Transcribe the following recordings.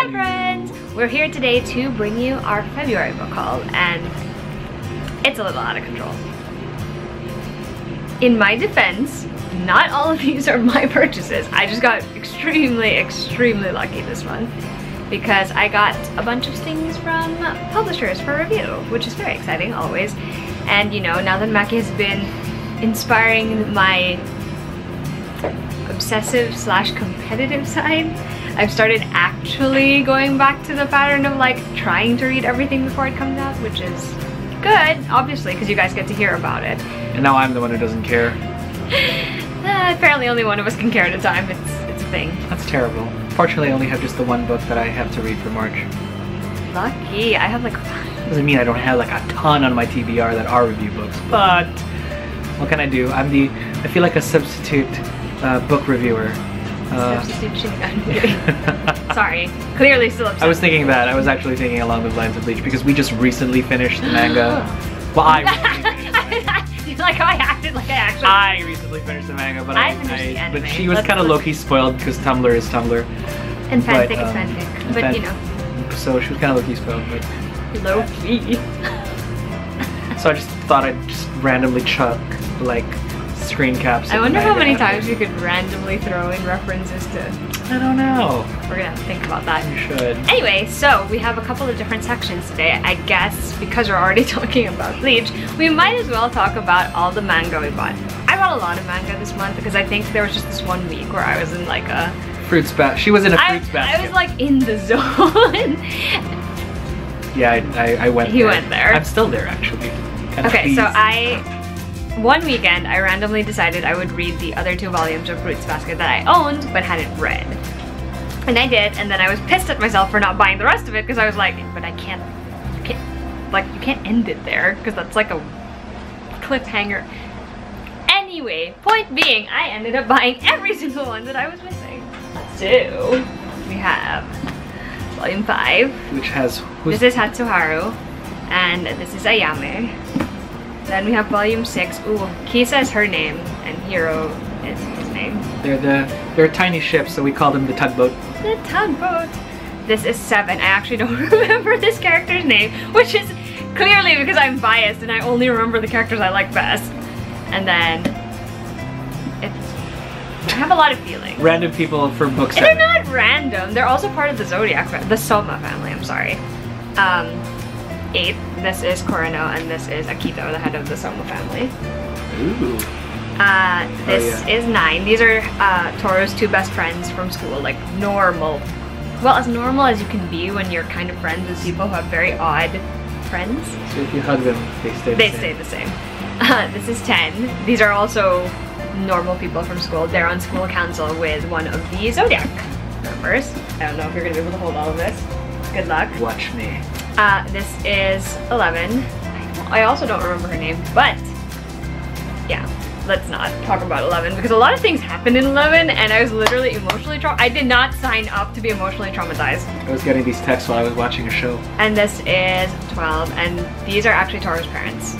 Hi friends! We're here today to bring you our February book haul, and it's a little out of control. In my defense, not all of these are my purchases. I just got extremely lucky this month because I got a bunch of things from publishers for review, which is very exciting always. And you know, now that Maki has been inspiring my obsessive / competitive side, I've started actually going back to the pattern of like trying to read everything before it comes out, which is good, obviously, because you guys get to hear about it. And now I'm the one who doesn't care. Apparently only one of us can care at a time. It's a thing. That's terrible. Fortunately, I only have just the one book that I have to read for March. Lucky. I have like Doesn't mean I don't have like a ton on my TBR that are review books, but what can I do? I feel like a substitute book reviewer. Substitution. I'm kidding. Sorry. Clearly still upset. I was thinking that. I was actually thinking along the lines of Bleach because we just recently finished the manga. Well, I like how I acted like I actually. I recently finished the manga, but but she was kind of low-key spoiled because Tumblr is Tumblr. And fanfic is fanfic. But you know. So she was kind of low-key spoiled, but low-key. So I just thought I'd just randomly chuck like screen caps. I wonder how many times you could randomly throw in references to. I don't know. We're gonna have to think about that. You should. Anyway, so we have a couple of different sections today. I guess because we're already talking about Bleach, we might as well talk about all the manga we bought. I bought a lot of manga this month because I think there was just this one week where I was in like a fruits basket. She was in a fruits basket. I was like in the zone. Yeah, I went there. He went there. I'm still there actually. Okay, so one weekend, I randomly decided I would read the other 2 volumes of Fruits Basket that I owned but hadn't read. And I did, and then I was pissed at myself for not buying the rest of it because I was like, but you can't end it there because that's like a cliffhanger. Anyway, point being, I ended up buying every single one that I was missing. So, we have Volume 5. Which has... This is Hatsuharu, and this is Ayame. Then we have Volume 6. Ooh, Kisa is her name, and Hiro is his name. They're tiny ships, so we call them the tugboat. The tugboat. This is 7. I actually don't remember this character's name, which is clearly because I'm biased and I only remember the characters I like best. And then I have a lot of feelings. Random people for book 7. They're not random. They're also part of the Zodiac, the Soma family. I'm sorry. 8. This is Kurano, and this is Akito, the head of the Soma family. Ooh. This is 9. These are Toru's 2 best friends from school, like normal. Well, as normal as you can be when you're kind of friends with people who have very odd friends. So if you hug them, they stay the same. They stay the same. This is 10. These are also normal people from school. They're on school council with one of the Zodiac members. I don't know if you're going to be able to hold all of this. Good luck. Watch me. This is 11. I also don't remember her name, but yeah, let's not talk about 11 because a lot of things happened in 11 and I was literally emotionally I did not sign up to be emotionally traumatized. I was getting these texts while I was watching a show. And this is 12, and these are actually Toru's parents.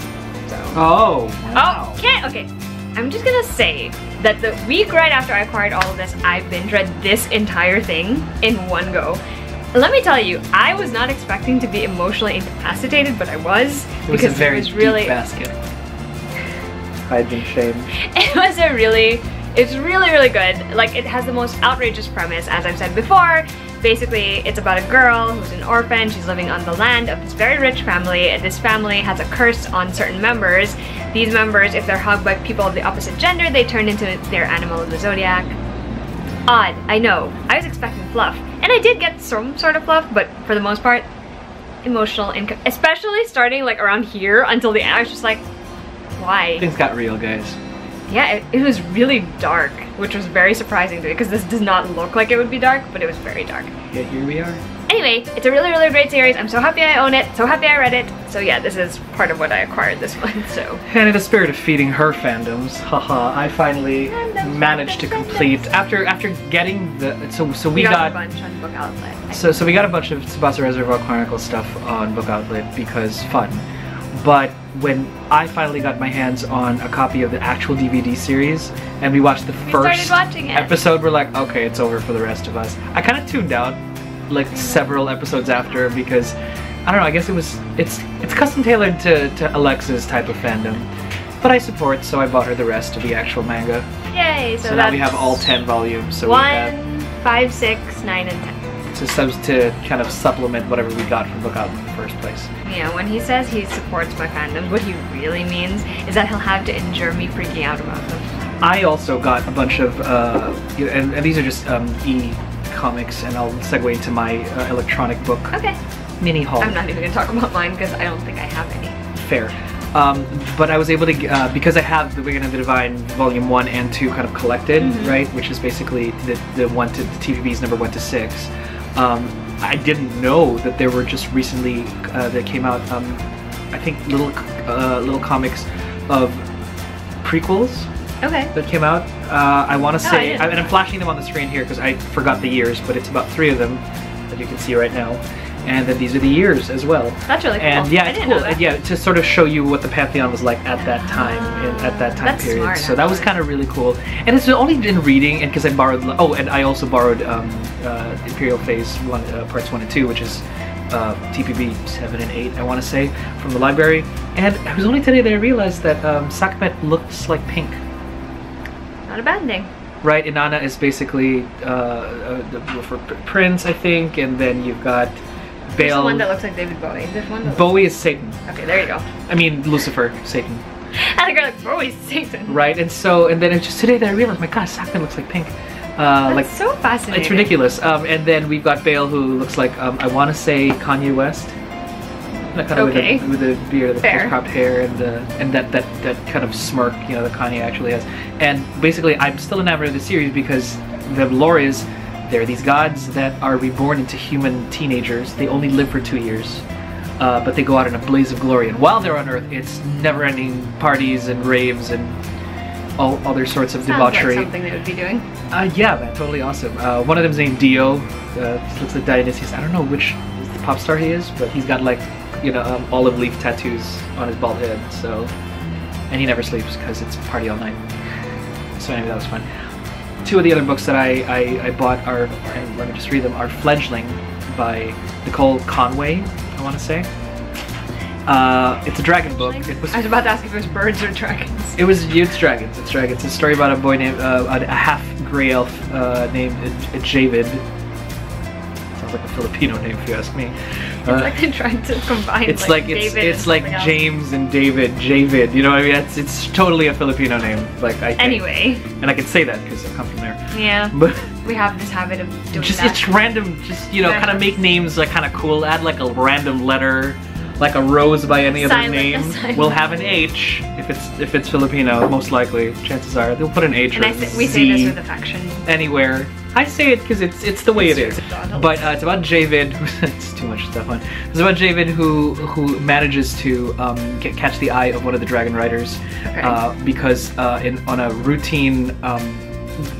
So. Oh, wow. Okay. I'm just gonna say that the week right after I acquired all of this, I binge read this entire thing in one go. Let me tell you, I was not expecting to be emotionally incapacitated, but I was. It was a very deep basket. I'd been shamed. It's really good. Like, it has the most outrageous premise, as I've said before. Basically, it's about a girl who's an orphan. She's living on the land of this very rich family. This family has a curse on certain members. These members, if they're hugged by people of the opposite gender, they turn into their animal of the zodiac. Odd, I know. I was expecting fluff. And I did get some sort of fluff, but for the most part, emotional, especially starting like around here until the end. I was just like, why? Things got real, guys. Yeah, it was really dark, which was very surprising to me because this does not look like it would be dark, but it was very dark. Yeah, here we are. Anyway, it's a really great series. I'm so happy I own it, so happy I read it. So yeah, this is part of what I acquired this month, so. And in the spirit of feeding her fandoms, haha, I finally managed to complete, after getting the, so we got a bunch on Book Outlet. So we got a bunch of Tsubasa Reservoir Chronicles stuff on Book Outlet because fun. But when I finally got my hands on a copy of the actual DVD series and we watched the first episode, we're like, okay, it's over for the rest of us. I kind of tuned out like several episodes after because I don't know. I guess it's custom tailored to Alexa's type of fandom, but I support, so I bought her the rest of the actual manga. Yay! So now we have all 10 volumes. So 1, 5, 6, 9, and 10. To kind of supplement whatever we got from Book Out in the first place. Yeah, when he says he supports my fandom, what he really means is that he'll have to endure me freaking out about them. I also got a bunch of, and these are just e-comics, and I'll segue into my electronic book mini haul. I'm not even going to talk about mine because I don't think I have any. Fair. But I was able to, because I have The Wicked and the Divine Volume 1 and 2 kind of collected, right, which is basically the one to the TVB's number 1 to 6. I didn't know that there were just recently that came out. I think little comics of prequels that came out. I want to say, and I'm flashing them on the screen here because I forgot the years, but it's about 3 of them that you can see right now. And then these are the years as well. That's really cool. And yeah, it's cool. And yeah, to sort of show you what the Pantheon was like at that time, at that time period. Smart, so that was kind of really cool. And it's only in reading, and because I borrowed. Oh, and I also borrowed Imperial Phase 1, parts 1 and 2, which is TPB 7 and 8, I want to say, from the library. And it was only today that I realized that Sakmet looks like pink. Not a bad thing. Right, Inanna is basically for Prince, I think, and then you've got Bale. There's the one that looks like David Bowie. There's one that Bowie is Satan. Okay, there you go. I mean, Lucifer, Satan. I think like Bowie's Satan. Right, and then it's just today that I realized, my God, Sakmet looks like pink. That's like, so fascinating. It's ridiculous. And then we've got Bale, who looks like, I want to say Kanye West. Kind of with the beard, the cropped hair, and that kind of smirk, you know, that Kanye actually has. And basically, I'm still enamored of the series because the lore is there are these gods that are reborn into human teenagers. They only live for 2 years, but they go out in a blaze of glory. And while they're on Earth, it's never-ending parties and raves and all other sorts of debauchery. Sounds like something they would be doing. Yeah, man, totally awesome. One of them's named Dio. Looks like Dionysius. I don't know which pop star he is, but he's got like, you know, olive leaf tattoos on his bald head. So, and he never sleeps because it's party all night. So anyway, that was fun. 2 of the other books that I bought are, and let me just read them, are Fledgling by Nicole Conway, I want to say. It's a dragon book. I was about to ask if it was birds or dragons. It's dragons. It's dragons. It's a story about a boy named, a half gray elf named Javid. Sounds like a Filipino name if you ask me. It's like they're trying to combine. It's like it's like James and David, Javid. You know what I mean? It's totally a Filipino name. Like I think. Anyway. And I can say that because I come from there. Yeah. But we have this habit of doing just that. It's random. Just, you know, kind of make names like kind of cool. Add like a random letter. Like a rose by any other name will have an H if it's Filipino, most likely. Chances are they'll put an H or a Z. We say this with affection. Anywhere. I say it because it's the way it is. But it's about Javid. It's too much stuff on. It's about Javid who manages to catch the eye of one of the dragon riders because on a routine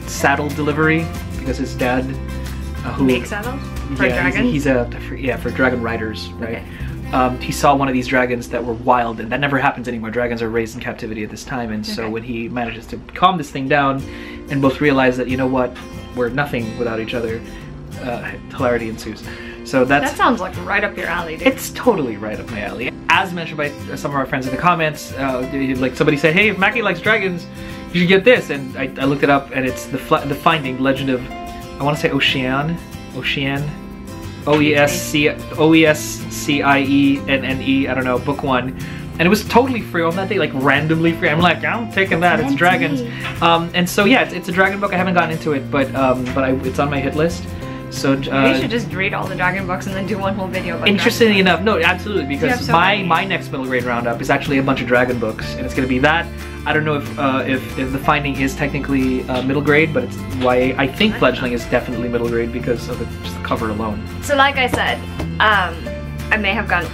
saddle delivery, because his dad who makes saddles for dragons. He's for dragon riders, right? Okay. He saw one of these dragons that were wild, and that never happens anymore. Dragons are raised in captivity at this time, and so when he manages to calm this thing down and both realize that, you know what, we're nothing without each other, hilarity ensues. So that sounds like right up your alley, dude. It's totally right up my alley. As mentioned by some of our friends in the comments, like somebody said, hey, if Mackie likes dragons, you should get this, and I looked it up, and it's the Finding Legend of, I want to say Ocean, OESCIENNE, I don't know, book 1. And it was totally free on that day, like randomly free. I'm like, I'm taking that, it's dragons. And so yeah, it's a dragon book. I haven't gotten into it, but it's on my hit list. So we should just read all the dragon books and then do one whole video about interestingly enough, no, absolutely, because my next middle grade roundup is actually a bunch of dragon books, and it's gonna be that. I don't know if the Finding is technically middle grade, but it's why I think Fledgling is definitely middle grade because of just the cover alone. So like I said, I may have gone a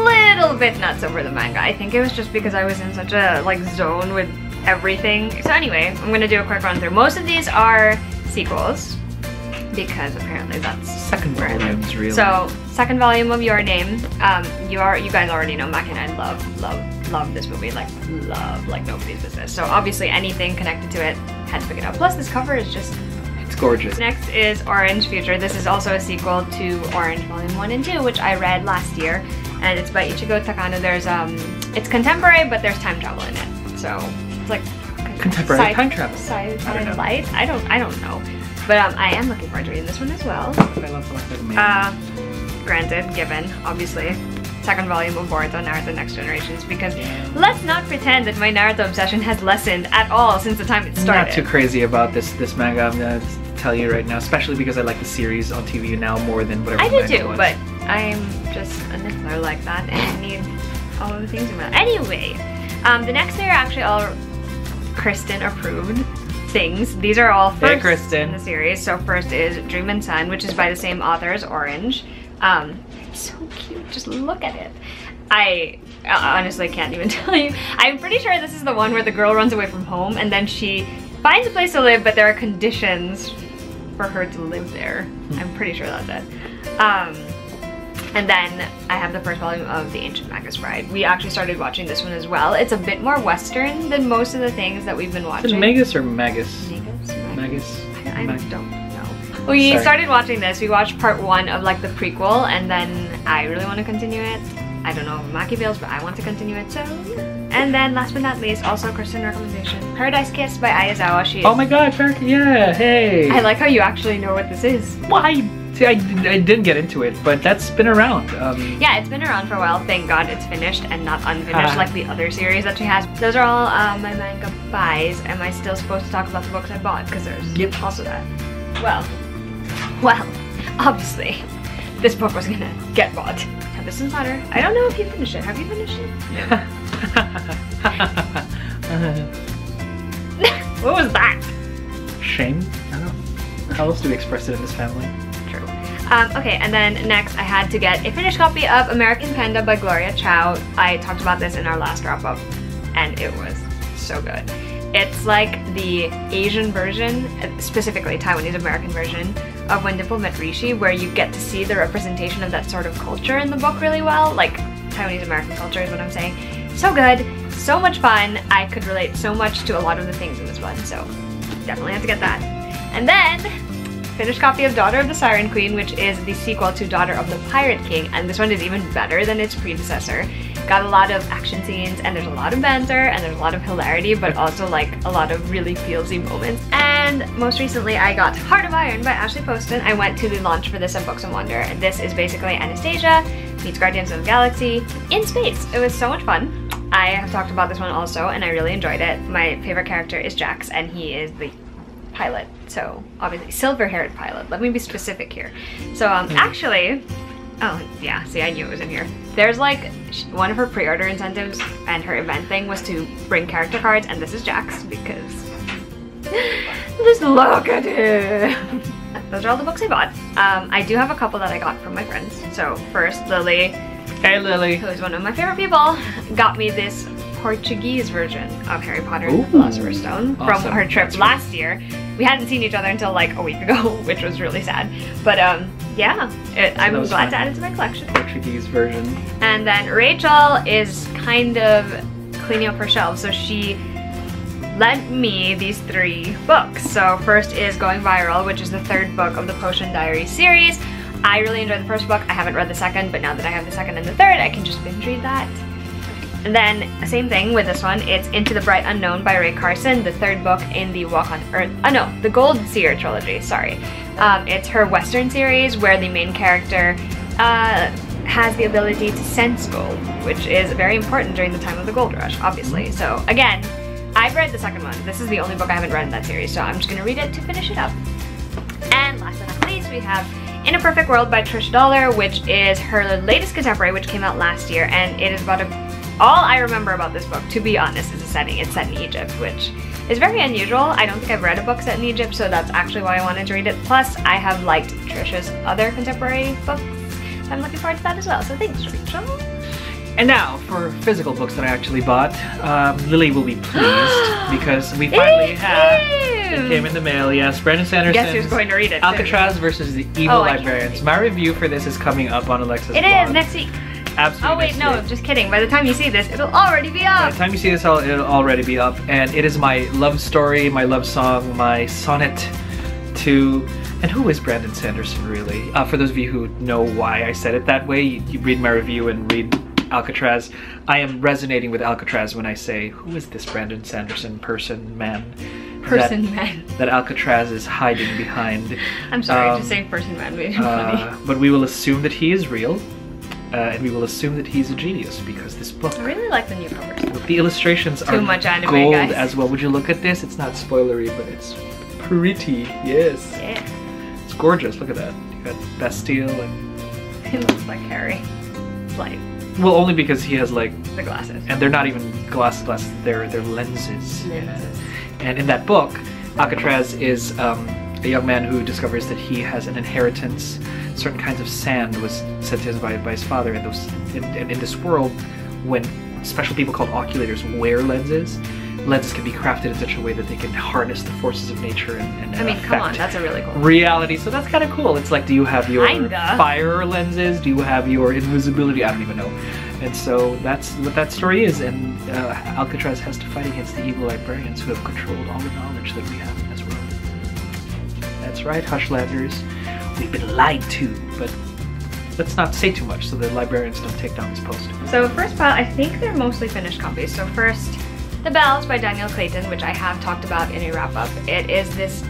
little bit nuts over the manga. I think it was just because I was in such a zone with everything. So anyway, I'm gonna do a quick run through. Most of these are sequels, because apparently that's second volumes, really. So second volume of Your Name. You guys already know Mac and I love this movie, like nobody's business. So obviously anything connected to it had to pick it up. Plus this cover is just gorgeous. Next is Orange Future. This is also a sequel to Orange Volume 1 and 2, which I read last year, and it's by Ichigo Takano. There's it's contemporary, but there's time travel in it. So it's like Contemporary time travel. Sci-fi light. I don't know. But I am looking forward to reading this one as well. I love Granted, given, obviously, second volume of Boruto Naruto Next Generations, because let's not pretend that my Naruto obsession has lessened at all since the time it started. Not too crazy about this manga, I'm gonna tell you right now, especially because I like the series on TV now more than whatever I the do manga too, was. but I'm just a niffler like that and I need all of the things in my life. Anyway, the next three are actually all Kristen approved things. These are all first in the series. So first is Dream and Sun, which is by the same author as Orange. It's so cute, just look at it. I honestly can't even tell you. I'm pretty sure this is the one where the girl runs away from home and then she finds a place to live, but there are conditions for her to live there. I'm pretty sure that's it. And then I have the first volume of The Ancient Magus Bride. We actually started watching this one as well. It's a bit more Western than most of the things that we've been watching. Is it Magus or Magus? Magus? I don't know. We started watching this. We watched part 1 of like the prequel, and then I really want to continue it. I don't know if Maki feels, but I want to continue it, so yeah. And then last but not least, also Kristen recommendation, Paradise Kiss by Ayazawa. She is, oh my god, yeah, hey! I like how you actually know what this is. Why? See, I didn't get into it, but that's been around. Yeah, it's been around for a while. Thank God it's finished and not unfinished like the other series that she has. Those are all my manga buys. Am I still supposed to talk about the books I bought? Because there's also that. Well, obviously, this book was gonna get bought. Tempest and Slaughter. I don't know if you finished it. Have you finished it? What was that? Shame? I don't know. How else do we express it in this family? True. Okay, and then next I had to get a finished copy of American Panda by Gloria Chow. I talked about this in our last wrap-up, and it was so good. It's like the Asian version, specifically Taiwanese American version, of When Dimple Met Rishi, where you get to see the representation of that sort of culture in the book really well. Like, Taiwanese American culture is what I'm saying. So good, so much fun. I could relate so much to a lot of the things in this one, so definitely have to get that. And then, finished copy of Daughter of the Siren Queen, which is the sequel to Daughter of the Pirate King, and this one is even better than its predecessor. Got a lot of action scenes, and there's a lot of banter, and there's a lot of hilarity, but also like a lot of really feelsy moments. And most recently I got Heart of Iron by Ashley Poston. I went to the launch for this at Books and Wonder, and this is basically Anastasia meets Guardians of the Galaxy in space. It was so much fun. I have talked about this one also, and I really enjoyed it. My favorite character is Jax, and he is the pilot, so obviously silver-haired pilot. Let me be specific here. So actually, oh yeah, see, I knew it was in here. There's like one of her pre-order incentives and her event thing was to bring character cards, and this is Jax because just look at him. Those are all the books I bought. I do have a couple that I got from my friends. So first, Lily. Hey Lily. Who is one of my favorite people, got me this Portuguese version of Harry Potter and the Philosopher's Stone from her trip last year. We hadn't seen each other until like a week ago, which was really sad. But yeah, I'm glad to add it to my collection. Portuguese version. And then Rachel is kind of cleaning up her shelves, so she lent me these 3 books. So first is Going Viral, which is the 3rd book of the Potion Diaries series. I really enjoyed the first book. I haven't read the second, but now that I have the second and the third, I can just binge read that. And then, same thing with this one, it's Into the Bright Unknown by Ray Carson, the 3rd book in the Walk on Earth, the Gold Seer trilogy, sorry. It's her Western series where the main character has the ability to sense gold, which is very important during the time of the gold rush, obviously. So again, I've read the second one. This is the only book I haven't read in that series, so I'm just gonna read it to finish it up. And last but not least, we have In a Perfect World by Trish Dollar, which is her latest contemporary, which came out last year, and it is about all I remember about this book, to be honest, is the setting. It's set in Egypt, which is very unusual. I don't think I've read a book set in Egypt, so that's actually why I wanted to read it. Plus, I have liked Trish's other contemporary books, so I'm looking forward to that as well. So thanks, Rachel. And now, for physical books that I actually bought, Lily will be pleased because we finally have, it came in the mail, yes, Brandon Sanderson's Guess who's going to read it, Alcatraz versus the Evil Librarians. My review for this is coming up on Alexa's blog. It is, next week. Absolutely. Oh wait, no, just kidding. By the time you see this, it'll already be up. By the time you see this, it'll already be up. And it is my love story, my love song, my sonnet to, and who is Brandon Sanderson really? For those of you who know why I said it that way, you read my review and read Alcatraz. I am resonating with Alcatraz when I say, who is this Brandon Sanderson man? That Alcatraz is hiding behind. I'm sorry, just saying person man made it funny. But we will assume that he is real, and we will assume that he's a genius because this book. I really like the new covers. The illustrations are much anime, gold guys. as well. Would you look at this? It's not spoilery, but it's pretty. Yes. Yeah. It's gorgeous. Look at that. You got Bastille and. He looks like Harry. Like. Well, only because he has like the glasses. And they're not even glasses. They're lenses. Lenses. And in that book, Alcatraz is a young man who discovers that he has an inheritance. Certain kinds of sand was sent to him by his father, and in this world, when special people called oculators wear lenses can be crafted in such a way that they can harness the forces of nature and I mean, come on, that's a really cool reality. So that's kind of cool. It's like, do you have your fire lenses? Do you have your invisibility? I don't even know. And so that's what that story is, and Alcatraz has to fight against the evil librarians who have controlled all the knowledge that we have in this world. That's right, Hushlanders. We've been lied to, but let's not say too much so the librarians don't take down this post. So first pile, I think they're mostly finished copies. So first, The Bells by Daniel Clayton, which I have talked about in a wrap-up. It is this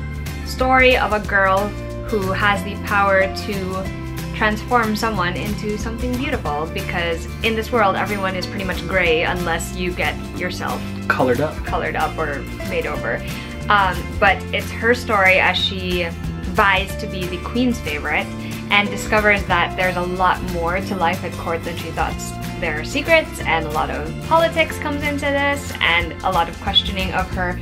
story of a girl who has the power to transform someone into something beautiful, because in this world everyone is pretty much gray unless you get yourself colored up or made over. But it's her story as she vies to be the queen's favorite and discovers that there's a lot more to life at court than she thought. There are secrets, and a lot of politics comes into this, and a lot of questioning of her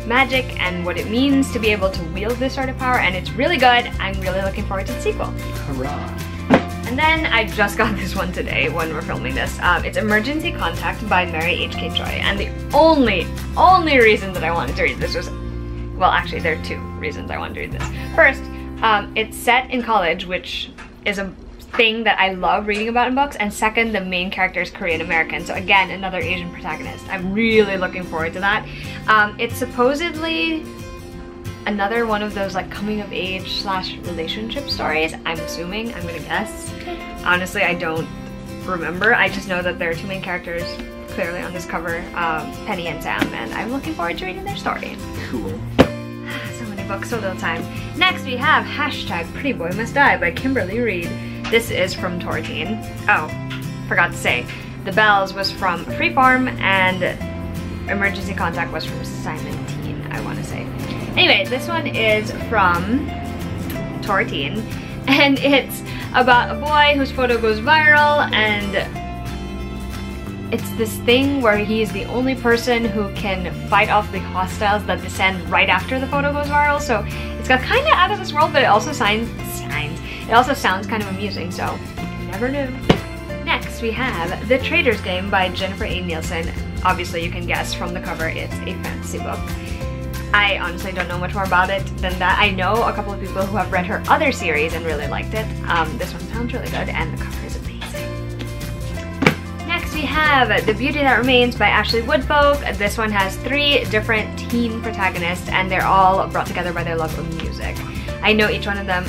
magic and what it means to be able to wield this sort of power, and it's really good. I'm really looking forward to the sequel. Hurrah. And then I just got this one today when we're filming this. It's Emergency Contact by Mary H.K. Choi, and the only reason that I wanted to read this was, well, actually there are two reasons I wanted to read this. First, it's set in college, which is a thing that I love reading about in books, and second, the main character is Korean American, so again, another Asian protagonist. I'm really looking forward to that. It's supposedly another one of those like coming of age / relationship stories, I'm assuming, I'm gonna guess. Honestly, I don't remember. I just know that there are two main characters clearly on this cover, Penny and Sam, and I'm looking forward to reading their story. Cool. So many books, so little time. Next we have #Pretty Boy Must Die by Kimberly Reed. This is from Torteen. Oh, forgot to say, The Bells was from Freeform, and Emergency Contact was from Simon Teen, I want to say. Anyway, this one is from Torteen, and it's about a boy whose photo goes viral, and it's this thing where he's the only person who can fight off the hostiles that descend right after the photo goes viral. So it's got kind of out of this world, but it also it also sounds kind of amusing, so you never know. Next we have The Trader's Game by Jennifer A. Nielsen. Obviously you can guess from the cover it's a fantasy book. I honestly don't know much more about it than that. I know a couple of people who have read her other series and really liked it. This one sounds really good, and the cover is amazing. Next we have The Beauty That Remains by Ashley Woodfolk. This one has 3 different teen protagonists, and they're all brought together by their love of music. I know each one of them,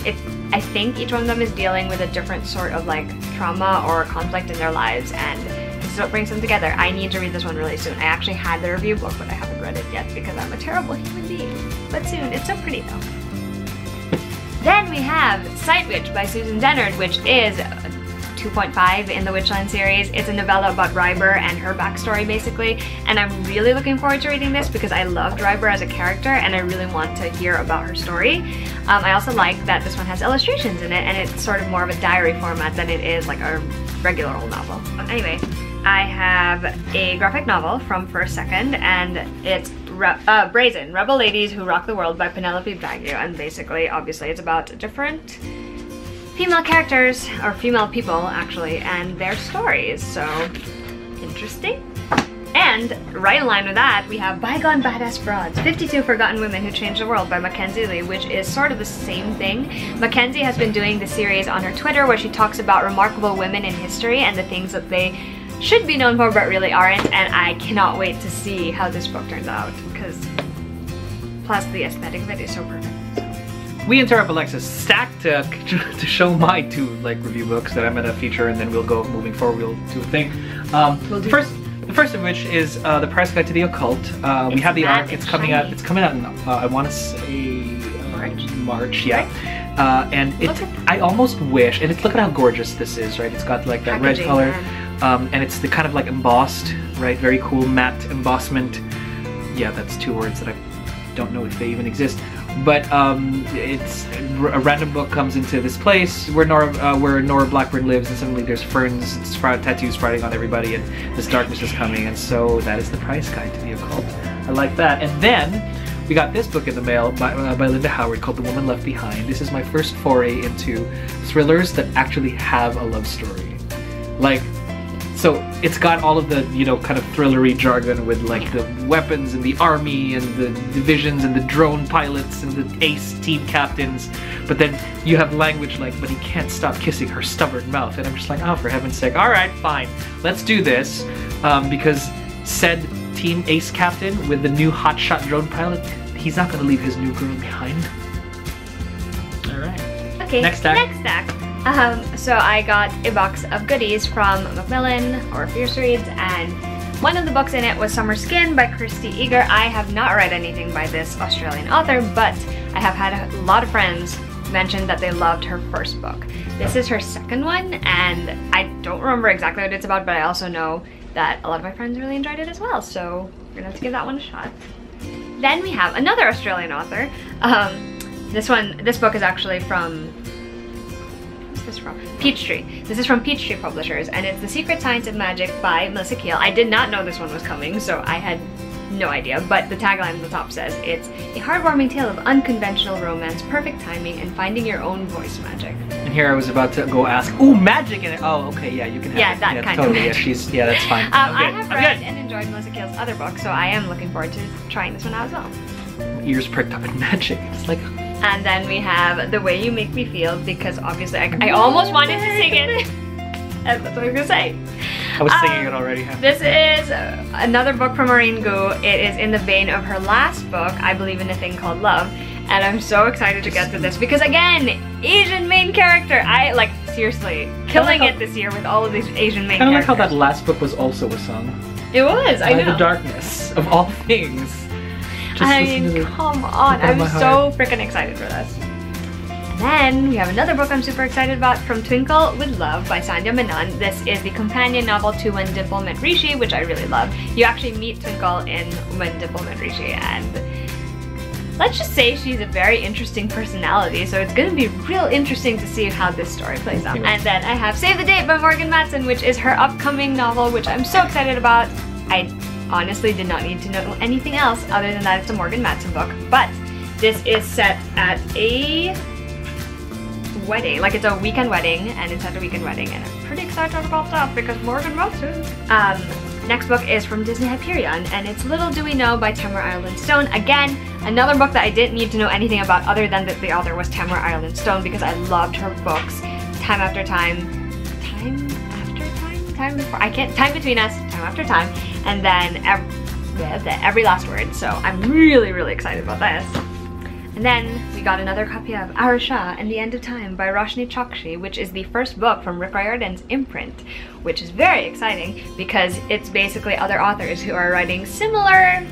I think each one of them is dealing with a different sort of like trauma or conflict in their lives, and this is what brings them together. I need to read this one really soon. I actually had the review book, but I haven't read it yet because I'm a terrible human being. But soon. It's so pretty though. Then we have Sight Witch by Susan Dennard, which is 2.5 in the Witchland series. It's a novella about Ryber and her backstory basically, and I'm really looking forward to reading this because I loved Ryber as a character and I really want to hear about her story. I also like that this one has illustrations in it, and it's sort of more of a diary format than it is like a regular old novel. Anyway, I have a graphic novel from First Second, and it's Brazen, Rebel Ladies Who Rock the World by Penelope Baggio, and basically, obviously, it's about different female characters, or female people actually, and their stories, so interesting. And right in line with that, we have Bygone Badass Broads, 52 Forgotten Women Who Changed the World by Mackenzie Lee, which is sort of the same thing. Mackenzie has been doing the series on her Twitter where she talks about remarkable women in history and the things that they should be known for but really aren't, and I cannot wait to see how this book turns out, because plus the aesthetic of it is so perfect. So. we interrupt Alexa's stack to show my 2 like review books that I'm gonna feature, and then we'll go moving forward. We'll do a thing. The first of which is The Price Guide to the Occult. We have the arc. It's coming out. It's coming out in I want to say March. Yeah. And I almost wish. And look at how gorgeous this is, right? It's got like that red color, and it's the kind of like embossed, right? Very cool matte embossment. Yeah, that's 2 words that I don't know if they even exist. But it's a random book comes into this place where Nora Blackburn lives, and suddenly there's ferns, tattoos sprouting on everybody, and this darkness is coming, and so that is The Price Guide to the Occult. I like that. And then we got this book in the mail by Linda Howard called The Woman Left Behind. This is my first foray into thrillers that actually have a love story. Like, so it's got all of the, you know, kind of thrillery jargon with like the weapons and the army and the divisions and the drone pilots and the ace team captains, but then you have language like, but he can't stop kissing her stubborn mouth, and I'm just like, oh, for heaven's sake, all right, fine, let's do this, because said team ace captain with the new hotshot drone pilot, he's not gonna leave his new girl behind. All right. Okay. Next stack. Next stack. So I got a box of goodies from Macmillan or Fierce Reads, and one of the books in it was Summer Skin by Kirsty Eager. I have not read anything by this Australian author, but I have had a lot of friends mention that they loved her first book. This is her second one, and I don't remember exactly what it's about, but I also know that a lot of my friends really enjoyed it as well, so we're gonna have to give that one a shot. Then we have another Australian author. This book is actually from Peachtree. This is from Peachtree Publishers, and it's The Secret Science of Magic by Melissa Keel. I did not know this one was coming, so I had no idea, but the tagline at the top says, it's a heartwarming tale of unconventional romance, perfect timing, and finding your own voice magic. And here I was about to go ask, ooh, magic in it. Oh, okay, yeah, you can have yeah, it. that kind totally, of magic. Yeah, that's fine. I have read and enjoyed Melissa Keel's other books, so I am looking forward to trying this one out as well. My ears pricked up at magic. It's like... And then we have The Way You Make Me Feel, because obviously I almost wanted to sing it. That's what I was gonna say. I was singing it already. This is another book from Maureen Gu. It is in the vein of her last book, I Believe in a Thing Called Love. And I'm so excited to get to this because, again, Asian main character. I, like, seriously, killing it this year with all of these Asian main characters. Kind of like how that last book was also a song. It was, I know. By the darkness of all things. I mean, come on. I'm so freaking excited for this. And then we have another book I'm super excited about, From Twinkle with Love by Sandhya Menon. This is the companion novel to When Dimple Met Rishi, which I really love. You actually meet Twinkle in When Dimple Met Rishi, and let's just say she's a very interesting personality, so it's going to be real interesting to see how this story plays out. And then I have Save the Date by Morgan Matson, which is her upcoming novel, which I'm so excited about. I honestly did not need to know anything else other than that it's a Morgan Matson book, but this is set at a wedding, like it's a weekend wedding, and it's at a weekend wedding, and I'm pretty excited about that because Morgan Matson. Next book is from Disney Hyperion, and it's Little Do We Know by Tamara Ireland Stone. Again, another book that I didn't need to know anything about other than that the author was Tamara Ireland Stone, because I loved her books time after time, time between us, time after time, and then every last word. So I'm really, really excited about this. And then we got another copy of Arasha and the End of Time by Roshni Chokshi, which is the first book from Rick Riordan's imprint, which is very exciting because it's basically other authors who are writing similar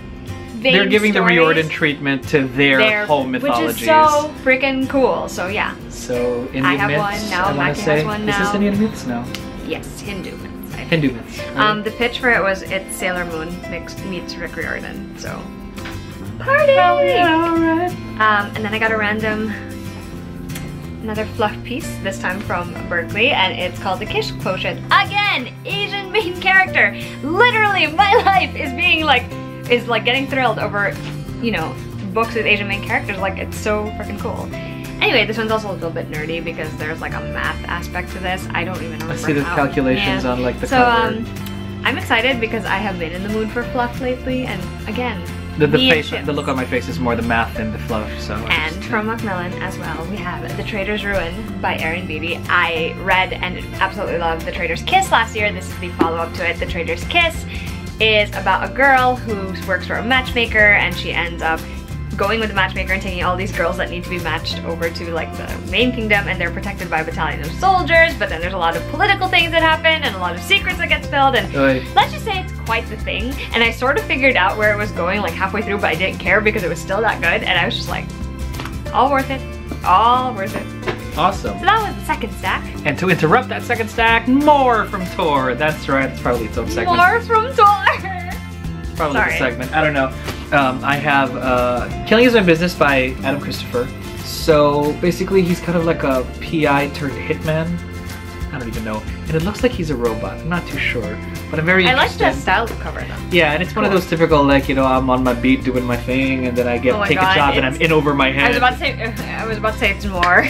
vein They're giving stories, the Riordan treatment to their home mythologies. Which is so freaking cool, so yeah. So Indian I have myths, one now, Mackie has one now. Is this Indian myths now? Yes, Hindu myths. Hindu myths. Right? The pitch for it was it's Sailor Moon meets Rick Riordan, so party! Oh, yeah, alright. And then I got another fluff piece, this time from Berkeley, and it's called The Kish Quotient. Again, Asian main character. Literally, my life is being is getting thrilled over, you know, books with Asian main characters. Like, it's so freaking cool. Anyway, this one's also a little bit nerdy because there's like a math aspect to this. I don't even remember. I see the calculations on like the cover. I'm excited because I have been in the mood for fluff lately, and again, the look on my face is more the math than the fluff. So. And from Macmillan as well, we have The Trader's Ruin by Erin Beatty. I read and absolutely loved The Trader's Kiss last year. This is the follow-up to it. The Trader's Kiss is about a girl who works for a matchmaker, and she ends up going with the matchmaker and taking all these girls that need to be matched over to like the main kingdom, and they're protected by a battalion of soldiers, but then there's a lot of political things that happen and a lot of secrets that get spilled, and let's just say it's quite the thing. And I sort of figured out where it was going like halfway through, but I didn't care because it was still that good, and I was just like, all worth it, all worth it. Awesome. So that was the second stack. And to interrupt that second stack, more from Tor. That's right, it's probably its own segment. More from Tor! Probably the segment, I don't know. I have Killing Is My Business by Adam Christopher. So basically he's kind of like a PI turned hitman. I don't even know. And it looks like he's a robot. I'm not too sure. But I'm very interested. I like the style of cover though. Yeah, and it's one of those typical, like, you know, I'm on my beat doing my thing, and then I take a job and I'm in over my head. I was about to say it's noir.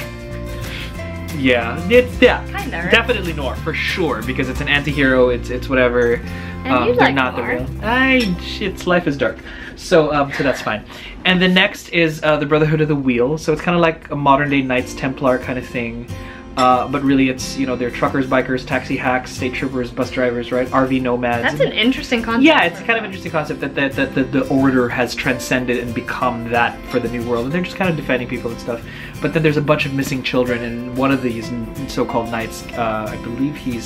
Yeah, it's Kinda, right? definitely noir for sure, because it's an anti-hero, it's whatever. And you they're like not noir. the real. It's life is dark. So so that's fine. And the next is the Brotherhood of the Wheel. So it's kind of like a modern day Knights Templar kind of thing. But really it's, you know, they're truckers, bikers, taxi hacks, state troopers, bus drivers, right? RV nomads. That's an interesting concept. Yeah, it's kind of interesting concept that the order has transcended and become that for the new world. And they're just kind of defending people and stuff. But then there's a bunch of missing children, and one of these so-called knights, I believe he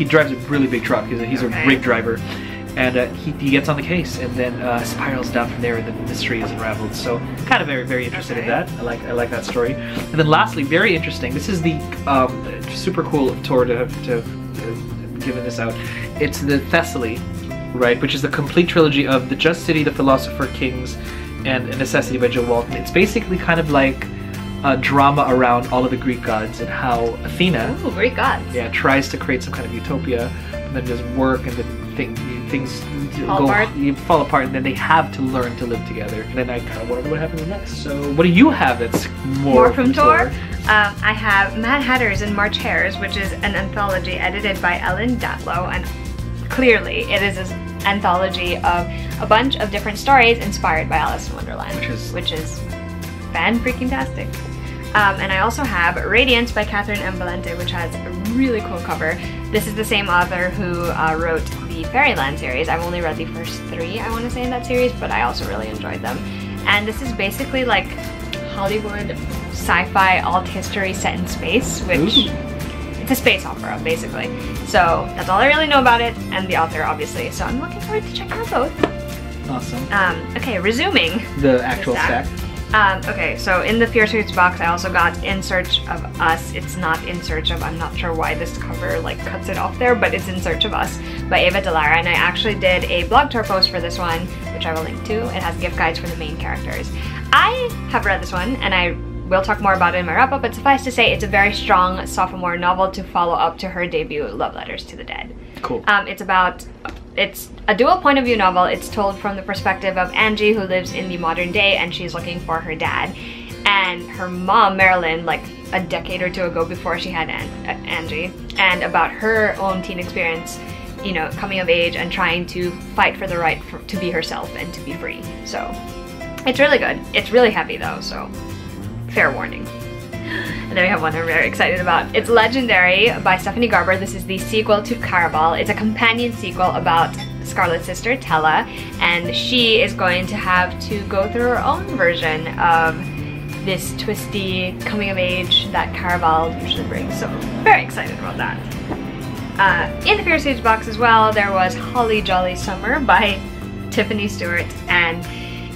drives a really big truck. He's a rig driver. And he gets on the case, and then spirals down from there, and the mystery is unraveled. So kind of very, very interested in that. I like that story. And then lastly, very interesting. This is the super cool of Tor to have given this out. It's the Thessaly, right, which is the complete trilogy of The Just City, The Philosopher Kings, and Necessity by Joe Walton. It's basically kind of like a drama around all of the Greek gods and how Athena, Greek gods, tries to create some kind of utopia, and then doesn't work, and then things fall apart, and then they have to learn to live together. And then I kind of want to know what happens next. So what do you have that's more from Tor? I have Mad Hatters and March Hares, which is an anthology edited by Ellen Datlow, and clearly it is an anthology of a bunch of different stories inspired by Alice in Wonderland, which is fan-freaking-tastic. And I also have Radiance by Catherine M. Valente, which has a really cool cover. This is the same author who wrote the Fairyland series. I've only read the first 3, I want to say, in that series, but I also really enjoyed them. And this is basically like Hollywood sci-fi alt history set in space, which it's a space opera, basically. So that's all I really know about it, and the author, obviously. So I'm looking forward to checking out both. Awesome. Okay, resuming the actual stack. Okay, so in the Fierce Roots box I also got In Search of Us. It's not In Search of, I'm not sure why this cover like cuts it off there, but it's In Search of Us by Ava Delara, and I actually did a blog tour post for this one, which I will link to. It has gift guides for the main characters. I have read this one, and I will talk more about it in my wrap-up, but suffice to say it's a very strong sophomore novel to follow up to her debut Love Letters to the Dead. Cool. It's a dual point of view novel. It's told from the perspective of Angie, who lives in the modern day, and she's looking for her dad. And her mom, Marilyn, like a decade or 2 ago before she had Angie, and about her own teen experience, you know, coming of age and trying to fight for the right to be herself and to be free. So it's really good. It's really heavy though, so fair warning. And then we have one I'm very excited about. It's Legendary by Stephanie Garber. This is the sequel to Caraval. It's a companion sequel about Scarlet's sister, Tella, and she is going to have to go through her own version of this twisty coming of age that Caraval usually brings. So very excited about that. In the Fierce Age box as well, there was Holly Jolly Summer by Tiffany Stewart, and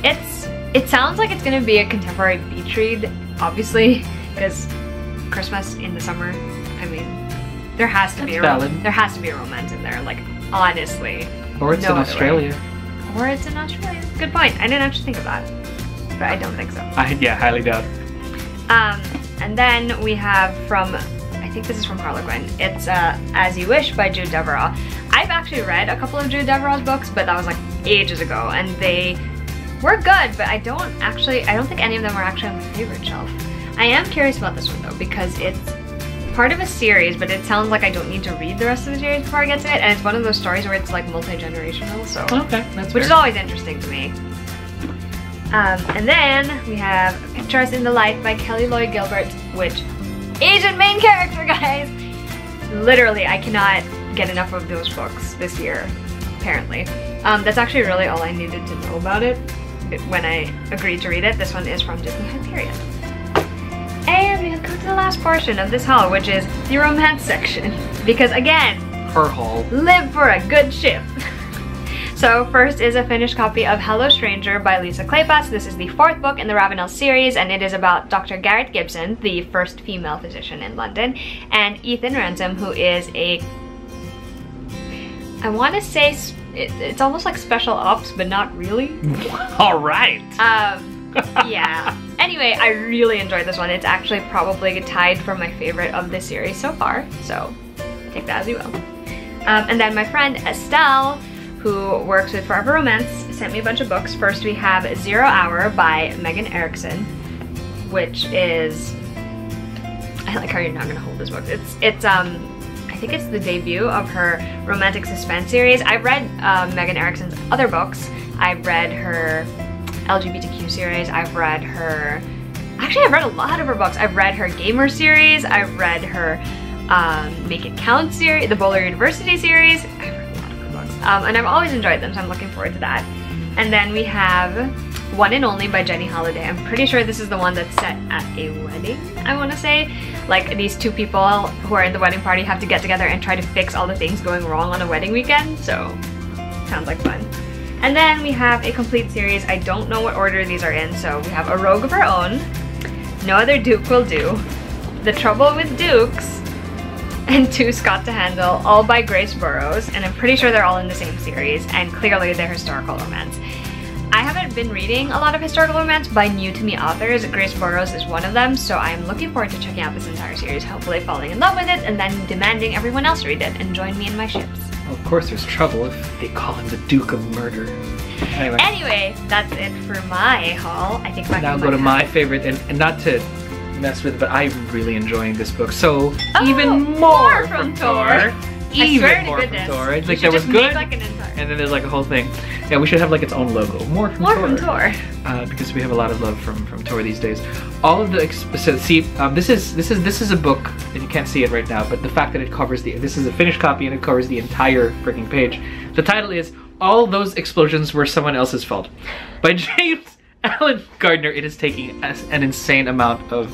it sounds like it's going to be a contemporary beach read, obviously, because Christmas in the summer, I mean, there has to be a romance in there, like, honestly. Or it's in Australia. Or it's in Australia. Good point. I didn't actually think of that, but I don't think so. Yeah, highly doubt. And then we have from, I think this is from Harlequin. It's As You Wish by Jude Deveraux. I've actually read a couple of Jude Deveraux's books, but that was like ages ago, and they were good, but I don't think any of them are actually on my favorite shelf. I am curious about this one though, because it's part of a series, but it sounds like I don't need to read the rest of the series before I get to it, and it's one of those stories where it's like multi-generational, so okay, that's which is always interesting to me. And then we have Picture Us in the Light by Kelly Lloyd Gilbert, which Asian main character, guys! Literally, I cannot get enough of those books this year. apparently. That's actually really all I needed to know about it when I agreed to read it. This one is from Disney Hyperion. And we have come to the last portion of this haul, which is the romance section. Because again, her haul. Live for a good ship. So first is a finished copy of Hello Stranger by Lisa Kleypas. This is the 4th book in the Ravenel series, and it is about Dr. Garrett Gibson, the first female physician in London, and Ethan Ransom, who is a, I want to say it's almost like special ops, but not really. All right. Yeah. Anyway, I really enjoyed this one. It's actually probably tied for my favorite of this series so far, so take that as you will. And then my friend Estelle, who works with Forever Romance, sent me a bunch of books. First we have 0 Hour by Megan Erickson, which is, I like how you're not gonna hold this book. It's I think it's the debut of her romantic suspense series. I've read Megan Erickson's other books. I've read her LGBTQ series. I've read her, actually I've read a lot of her books. I've read her gamer series. I've read her Make It Count series, the Bowler University series. I've read a lot of her books. And I've always enjoyed them, so I'm looking forward to that. And then we have One and Only by Jenny Holiday. I'm pretty sure this is the one that's set at a wedding, I want to say. Like, these two people who are in the wedding party have to get together and try to fix all the things going wrong on a wedding weekend, so sounds like fun. And then we have a complete series. I don't know what order these are in, so we have A Rogue of Her Own, No Other Duke Will Do, The Trouble with Dukes, and Too Scott to Handle, all by Grace Burrows, and I'm pretty sure they're all in the same series, and clearly they're historical romance. I haven't been reading a lot of historical romance by new-to-me authors. Grace Burrows is one of them, so I'm looking forward to checking out this entire series, hopefully falling in love with it, and then demanding everyone else read it and join me in my ships. Well, of course there's trouble if they call him the Duke of Murder. Anyway, that's it for my haul. I think now go to my favorite, and not to mess with, but I'm really enjoying this book. So even more from Tor. Even more from Tor. It's like that was good, like an entire... and then there's like a whole thing. Yeah, we should have like its own logo. More from Tor. Because we have a lot of love from Tor these days. All of the so see, this is a book, and you can't see it right now, but the fact that it covers this is a finished copy and it covers the entire freaking page. The title is All Those Explosions Were Someone Else's Fault by James Allen Gardner. It is taking an insane amount of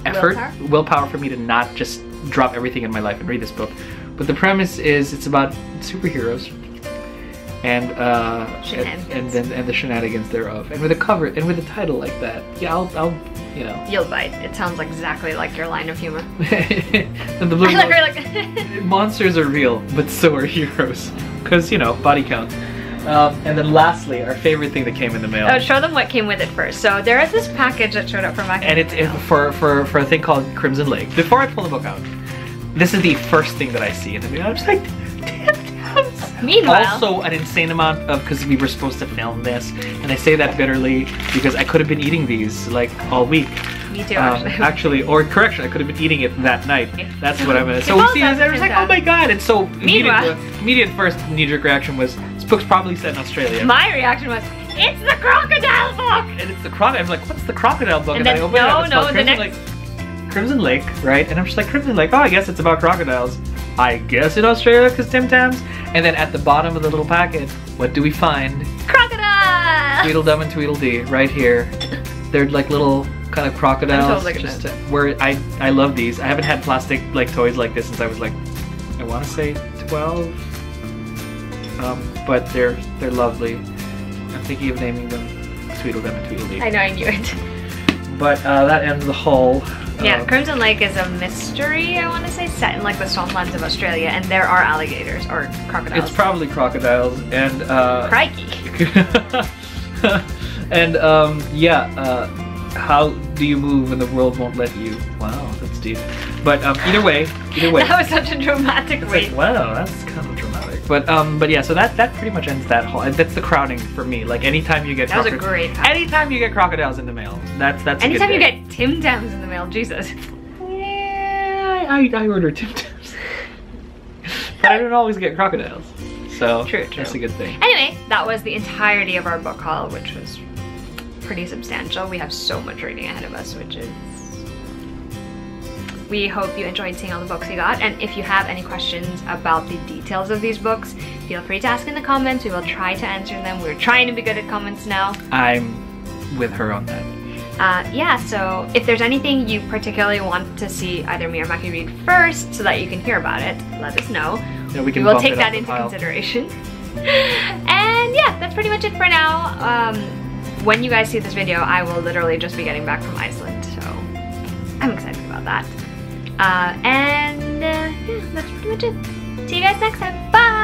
effort, willpower for me to not just drop everything in my life and read this book. But the premise is it's about superheroes and the shenanigans thereof. And with a cover and with a title like that, yeah, I'll you know. You'll bite. It sounds exactly like your line of humor. And the blue monsters are real, but so are heroes. Because, you know, body count. And then lastly, our favorite thing that came in the mail. Oh, show them what came with it first. So there is this package that showed up from and it's for a thing called Crimson Lake. Before I pull the book out, this is the first thing that I see in the mail. I'm just like, damn. Meanwhile, also an insane amount of, because we were supposed to film this, and I say that bitterly because I could have been eating these like all week. Me too, actually, or correction, I could have been eating it that night. That's what I meant. So we see this, and I was like, oh my god! And so immediate first knee-jerk reaction was, this book's probably set in Australia. My reaction was, it's the crocodile book! And it's the crocodile. I'm like, what's the crocodile book? And then, I open it up, it's Crimson Lake, right? And I'm just like, Crimson Lake, oh, I guess it's about crocodiles. I guess in Australia, because Tim Tams. And then at the bottom of the little packet, what do we find? Crocodile! Tweedledum and Tweedledee, right here. They're like little kind of crocodiles. Where I love these. I haven't had plastic like toys like this since I was like, I want to say 12. But they're lovely. I'm thinking of naming them Tweedledum and Tweedledee. I know, I knew it. But that ends the haul. Yeah, Crimson Lake is a mystery, I want to say, set in like the swamplands of Australia, and there are alligators or crocodiles. It's probably crocodiles and crikey. And how do you move when the world won't let you? Wow, that's deep. But either way. That was such a dramatic way. Like, wow, that's kind of dramatic. But yeah, so that pretty much ends that haul. That's the crowning for me. Like anytime you get anytime you get crocodiles in the mail, that's anytime you get Tim Tams in the mail, Jesus. Yeah, I order Tim Tams, but I don't always get crocodiles. So true. That's a good thing. Anyway, that was the entirety of our book haul, which was pretty substantial. We have so much reading ahead of us, which is We hope you enjoyed seeing all the books we got, and if you have any questions about the details of these books, feel free to ask in the comments. We will try to answer them. We're trying to be good at comments now. I'm with her on that. Yeah, so if there's anything you particularly want to see either me or Maki read first so that you can hear about it, let us know. Yeah, we will take that into consideration. And yeah, that's pretty much it for now. When you guys see this video, I will literally just be getting back from Iceland, so I'm excited about that. Yeah, that's pretty much it. See you guys next time. Bye!